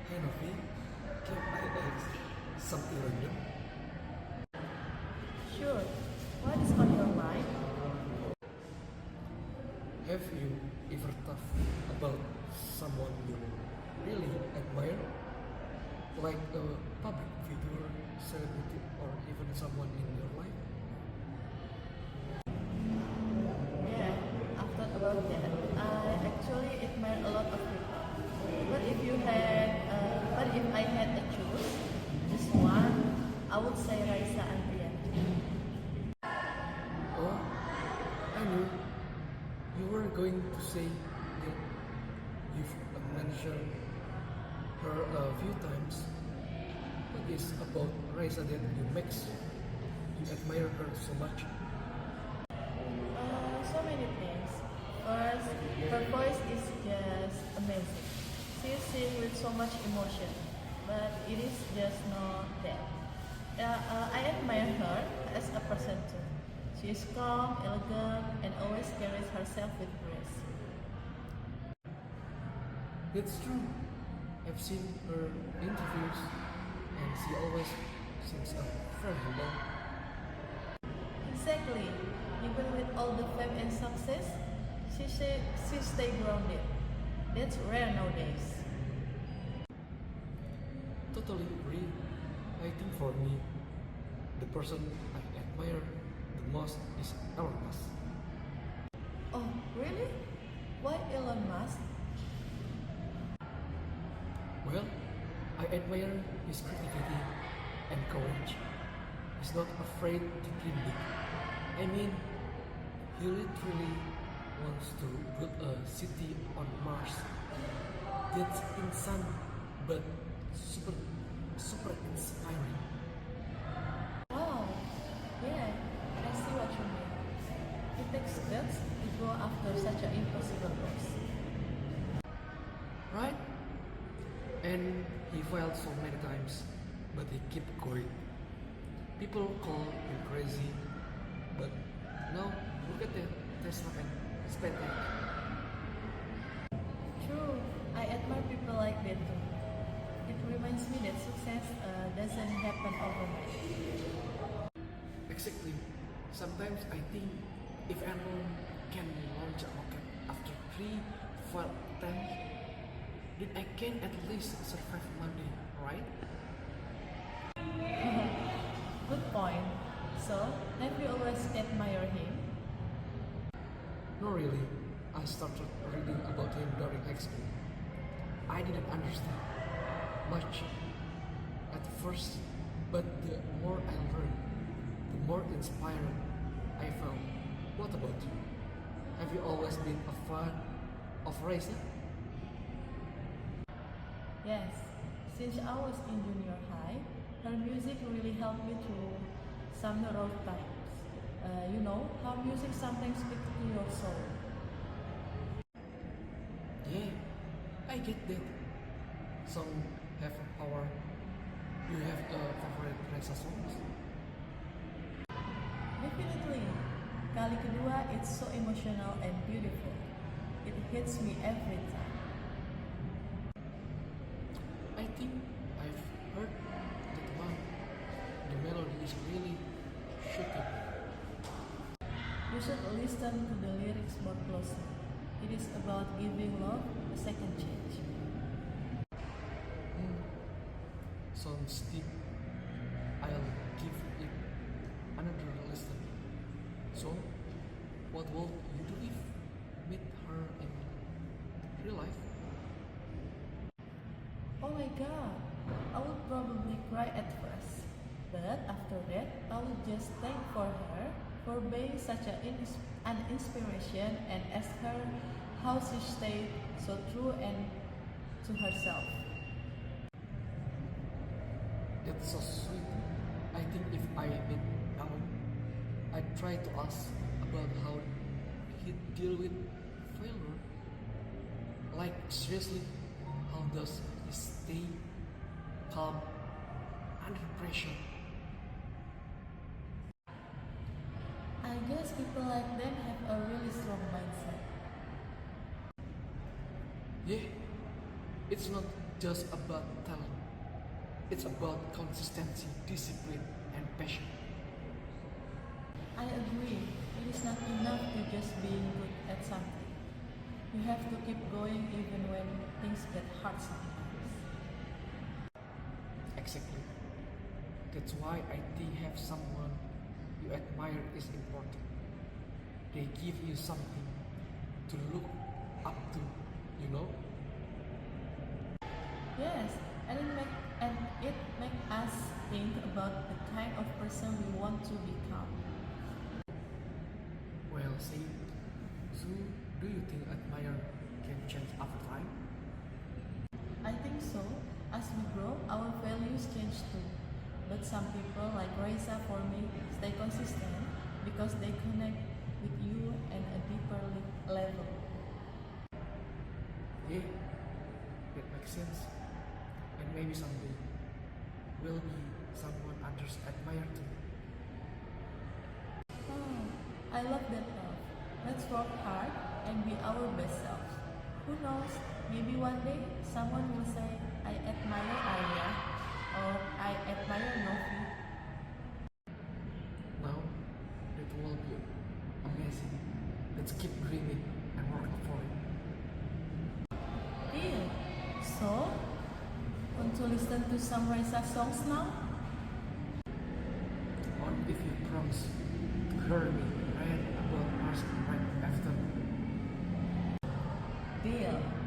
Hey Novi, can I ask something random? Sure. What is on your mind? Have you ever thought about someone you really admire? Like a public figure, celebrity, or even someone in your life? Yeah, I've thought about that. I actually admire a lot of people. But if I had a choose, just one, I would say Raisa Andriani. Oh, I knew you were going to say that you've mentioned her a few times. What is about Raisa that you makes you admire her so much? So many things. First, her voice is just amazing. She sings with so much emotion, but it is just not that. I admire her as a person too. She is calm, elegant, and always carries herself with grace. That's true. I've seen her interviews and she always seems very humble. Exactly. Even with all the fame and success, she stay grounded. That's rare nowadays. Totally agree. I think for me, the person I admire the most is Elon Musk. Oh, really? Why Elon Musk? Well, I admire his creativity and courage. He's not afraid to dream big. I mean, he literally wants to build a city on Mars. That's insane, but super, super inspiring. Wow. Yeah, I see what you mean. It takes guts to go after such an impossible cause. Right? And he failed so many times, but he kept going. People call him crazy, but now look at the Tesla and SpaceX. True, I admire people like that too. It reminds me that success doesn't happen overnight. Exactly. Sometimes I think if anyone can launch a rocket after 3 4 attempts, then I can at least survive Monday, right? Good point. So, have you always admired him? No, really. I started reading about him during high school. I didn't understand much at first, but the more I learned, the more inspired I felt. What about you? Have you always been a fan of racing? Yes. Since I was in junior high, her music really helped me through some rough times. You know how music sometimes speaks to your soul. Yeah, I get that. Some have power. You have a favorite Raisa songs? Definitely. Kali kedua, it's so emotional and beautiful. It hits me every time. I think I've heard that one. The melody is really shocking. You should listen to the lyrics more closely. It is about giving love a second chance. Hmm, sounds deep. I'll give it another listen. So, what will you do if meet her in real life? Oh my god, I would probably cry at first. But after that, I would just thank for her for being such an inspiration and ask her how she stayed so true and to herself. That's so sweet. I think if I met Alan, I'd try to ask about how he deal with failure. Like seriously, how does he stay calm under pressure? I guess people like them have a really strong mindset. Yeah, it's not just about talent. It's about consistency, discipline, and passion. I agree. It is not enough to just being good at something. You have to keep going even when things get hard sometimes. Exactly. That's why I think have someone you admire is important. They give you something to look up to, you know? Yes, and it make us think about the kind of person we want to become. Well, see, so do you think admire can change over time? I think so. As we grow, our values change too. But some people, like Raisa for me, stay consistent because they connect with you at a deeper level. Yeah, that makes sense. And maybe someday will be someone others admire too. Oh, I love that thought. Let's work hard and be our best selves. Who knows, maybe one day someone will say, I admire Arya or I admire Novi. Now, that will be amazing. Let's keep dreaming and working for it. Deal. So, want to listen to some Raisa songs now? Or if you promise to hear me rant about Mars right after. Deal.